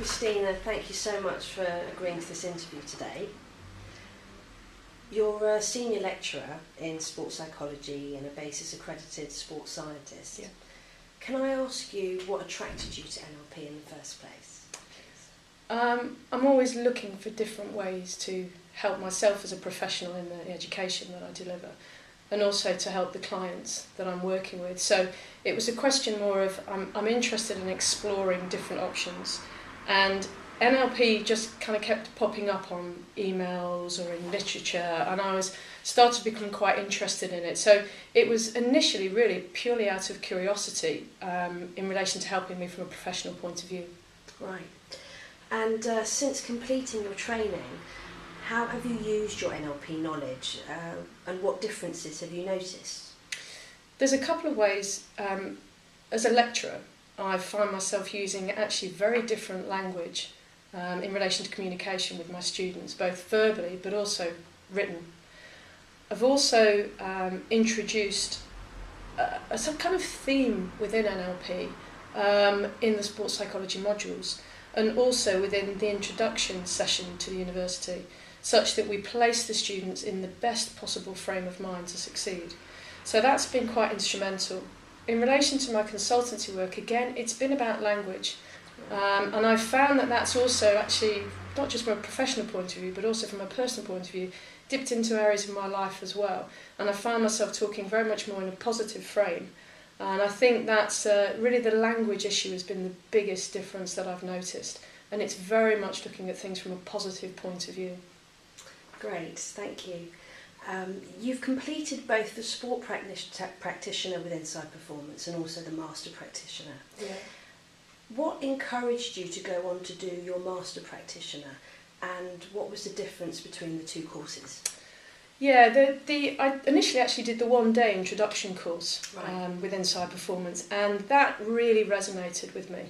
Christina, thank you so much for agreeing to this interview today. You're a senior lecturer in sports psychology and a BASIS accredited sports scientist. Yeah. Can I ask you what attracted you to NLP in the first place? I'm always looking for different ways to help myself as a professional in the education that I deliver, and also to help the clients that I'm working with. So it was a question more of I'm interested in exploring different options, and NLP just kind of kept popping up on emails or in literature, and I started to become quite interested in it. So it was initially really purely out of curiosity in relation to helping me from a professional point of view. Right. And since completing your training, how have you used your NLP knowledge and what differences have you noticed? There's a couple of ways. As a lecturer, I find myself using actually very different language in relation to communication with my students, both verbally but also written. I've also introduced some kind of theme within NLP in the sports psychology modules, and also within the introduction session to the university, such that we place the students in the best possible frame of mind to succeed. So that's been quite instrumental. In relation to my consultancy work, again, it's been about language. And I've found that that's also actually, not just from a professional point of view, but also from a personal point of view, dipped into areas of my life as well. And I found myself talking very much more in a positive frame. And I think that's really the language issue has been the biggest difference that I've noticed. And it's very much looking at things from a positive point of view. Great, thank you. You've completed both the sport practitioner with Inside Performance and also the master practitioner. Yeah. What encouraged you to go on to do your master practitioner, and what was the difference between the two courses? Yeah, I initially actually did the one-day introduction course Right. with Inside Performance, and that really resonated with me.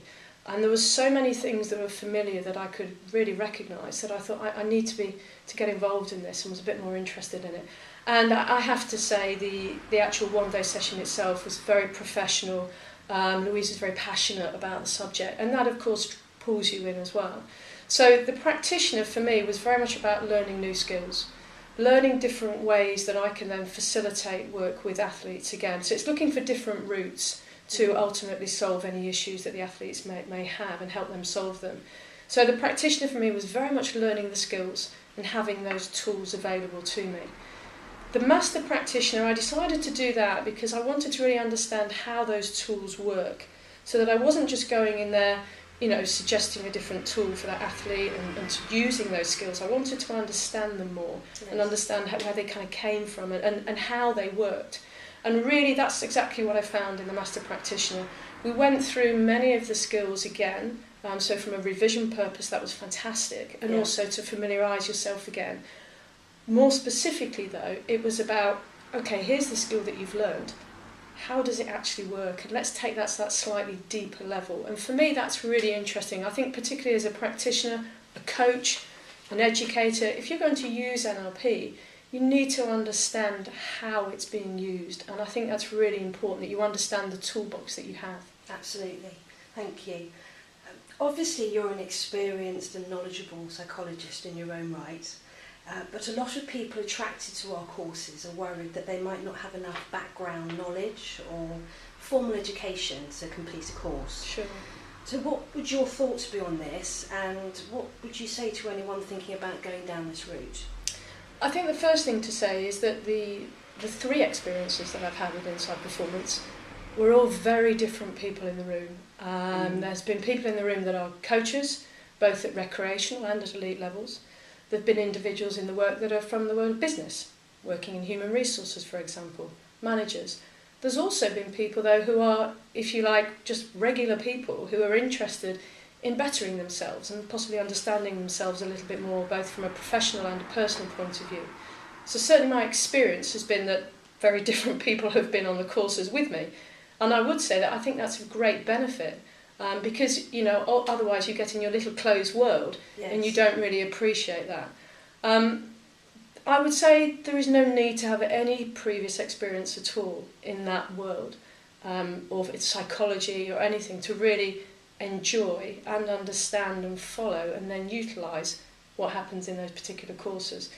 And there were so many things that were familiar that I could really recognise that I thought I need to get involved in this, and was a bit more interested in it. And I have to say the actual one-day session itself was very professional. Louise is very passionate about the subject, and that of course pulls you in as well. So the practitioner for me was very much about learning new skills, learning different ways that I can then facilitate work with athletes again. So it's looking for different routes to ultimately solve any issues that the athletes may have and help them solve them. So the practitioner for me was very much learning the skills and having those tools available to me. The master practitioner, I decided to do that because I wanted to really understand how those tools work, so that I wasn't just going in there, suggesting a different tool for that athlete and using those skills. I wanted to understand them more. Yes. And understand where they kind of came from and how they worked. And really that's exactly what I found in the master practitioner. We went through many of the skills again, so from a revision purpose that was fantastic, and also to familiarise yourself again. More specifically though, it was about, okay, here's the skill that you've learned. How does it actually work? And let's take that to that slightly deeper level. And for me, that's really interesting. I think particularly as a practitioner, a coach, an educator, if you're going to use NLP, you need to understand how it's being used. And I think that's really important, that you understand the toolbox that you have. Absolutely. Thank you. Obviously, you're an experienced and knowledgeable psychologist in your own right. But a lot of people attracted to our courses are worried that they might not have enough background knowledge or formal education to complete a course. Sure. So what would your thoughts be on this, and what would you say to anyone thinking about going down this route? I think the first thing to say is that the three experiences that I've had with Inside Performance were all very different people in the room. There's been people in the room that are coaches, both at recreational and at elite levels. There have been individuals in the work that are from the world of business, working in human resources, for example, managers. There's also been people, though, who are, if you like, just regular people who are interested in bettering themselves and possibly understanding themselves a little bit more, both from a professional and a personal point of view. So certainly my experience has been that very different people have been on the courses with me. And I would say that I think that's a great benefit. Because, otherwise you get in your little closed world. Yes. And you don't really appreciate that. I would say there is no need to have any previous experience at all in that world, or its psychology or anything, to really enjoy and understand and follow and then utilise what happens in those particular courses.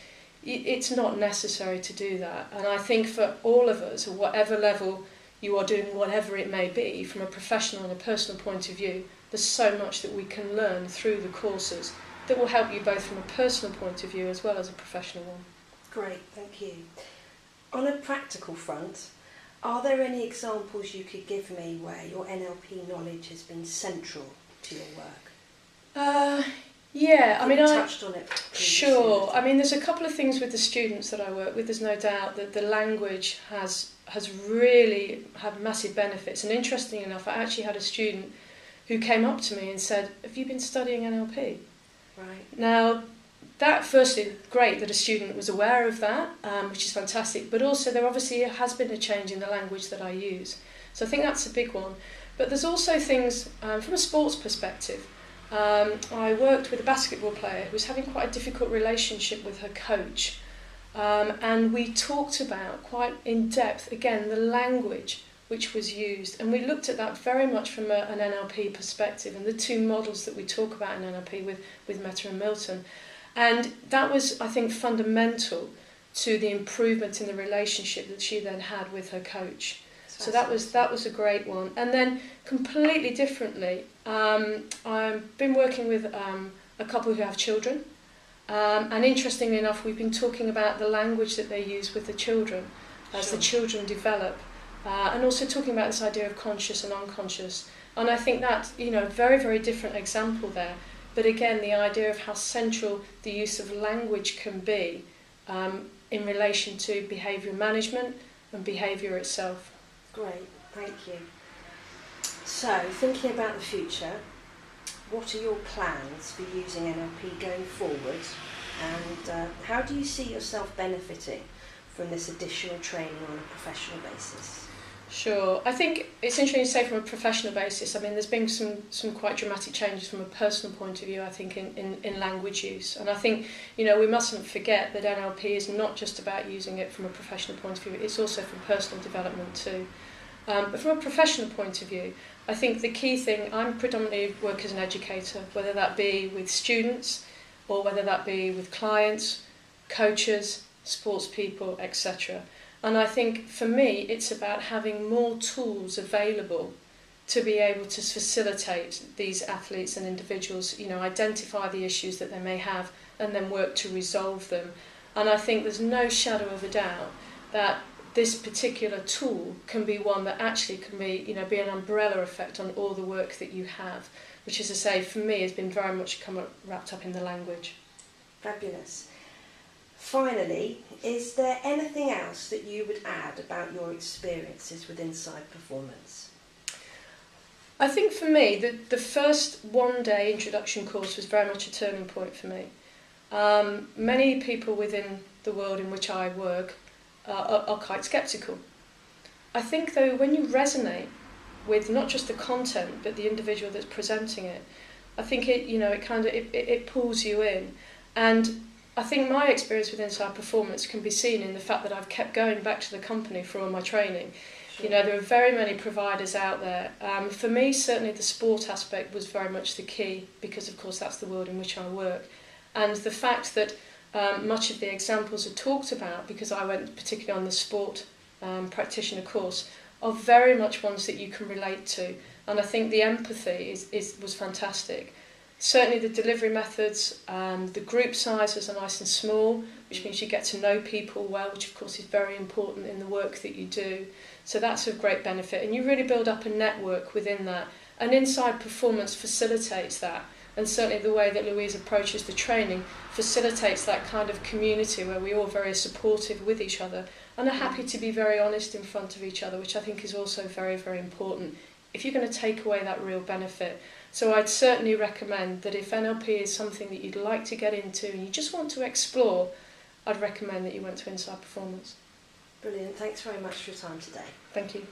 It's not necessary to do that. And I think for all of us, at whatever level you are doing, whatever it may be, from a professional and a personal point of view, there's so much that we can learn through the courses that will help you both from a personal point of view as well as a professional one. Great, thank you. On a practical front, are there any examples you could give me where your NLP knowledge has been central to your work? Yeah, I mean, you touched on it previously. Sure. I mean, there's a couple of things with the students that I work with. There's no doubt that the language has really had massive benefits. And interesting enough, I actually had a student who came up to me and said, "Have you been studying NLP?" Right. Now, that firstly, great that a student was aware of that, which is fantastic. But also, there obviously has been a change in the language that I use. So I think that's a big one. But there's also things from a sports perspective. I worked with a basketball player who was having quite a difficult relationship with her coach, and we talked about quite in depth again the language which was used, and we looked at that very much from an NLP perspective and the two models that we talk about in NLP with Meta and Milton, and that was, I think, fundamental to the improvement in the relationship that she then had with her coach. So that was a great one. And then completely differently, I've been working with a couple who have children, and interestingly enough, we've been talking about the language that they use with the children as the children develop, and also talking about this idea of conscious and unconscious. And I think that, a very, very different example there. But again, the idea of how central the use of language can be in relation to behaviour management and behaviour itself. Great, thank you. So, thinking about the future, what are your plans for using NLP going forward, and how do you see yourself benefiting from this additional training on a professional basis? Sure. I think it's interesting to say from a professional basis. I mean, there's been some quite dramatic changes from a personal point of view, I think, in language use. And I think, we mustn't forget that NLP is not just about using it from a professional point of view, it's also for personal development too. But from a professional point of view, I think the key thing, I'm predominantly work as an educator, whether that be with students or whether that be with clients, coaches, sports people, etc. And I think for me, it's about having more tools available to be able to facilitate these athletes and individuals, identify the issues that they may have and then work to resolve them. And I think there's no shadow of a doubt that this particular tool can be one that actually can be an umbrella effect on all the work that you have, which, as I say, for me has been very much wrapped up in the language. Fabulous. Finally, is there anything else that you would add about your experiences with Inside Performance? I think for me, the first one-day introduction course was very much a turning point for me. Many people within the world in which I work are quite sceptical. I think, though, when you resonate with not just the content but the individual that's presenting it, I think it pulls you in. And I think my experience with Inside Performance can be seen in the fact that I've kept going back to the company for all my training. Sure. There are very many providers out there. For me, certainly the sport aspect was very much the key because, of course, that's the world in which I work. And the fact that much of the examples are talked about, because I went particularly on the sport practitioner course, are very much ones that you can relate to. And I think the empathy was fantastic. Certainly the delivery methods, the group sizes are nice and small, which means you get to know people well, which of course is very important in the work that you do. So that's of great benefit. And you really build up a network within that. And Inside Performance facilitates that. And certainly the way that Louise approaches the training facilitates that kind of community where we're all very supportive with each other and are happy to be very honest in front of each other, which I think is also very, very important if you're going to take away that real benefit. So I'd certainly recommend that if NLP is something that you'd like to get into and you just want to explore, I'd recommend that you went to Inside Performance. Brilliant. Thanks very much for your time today. Thank you.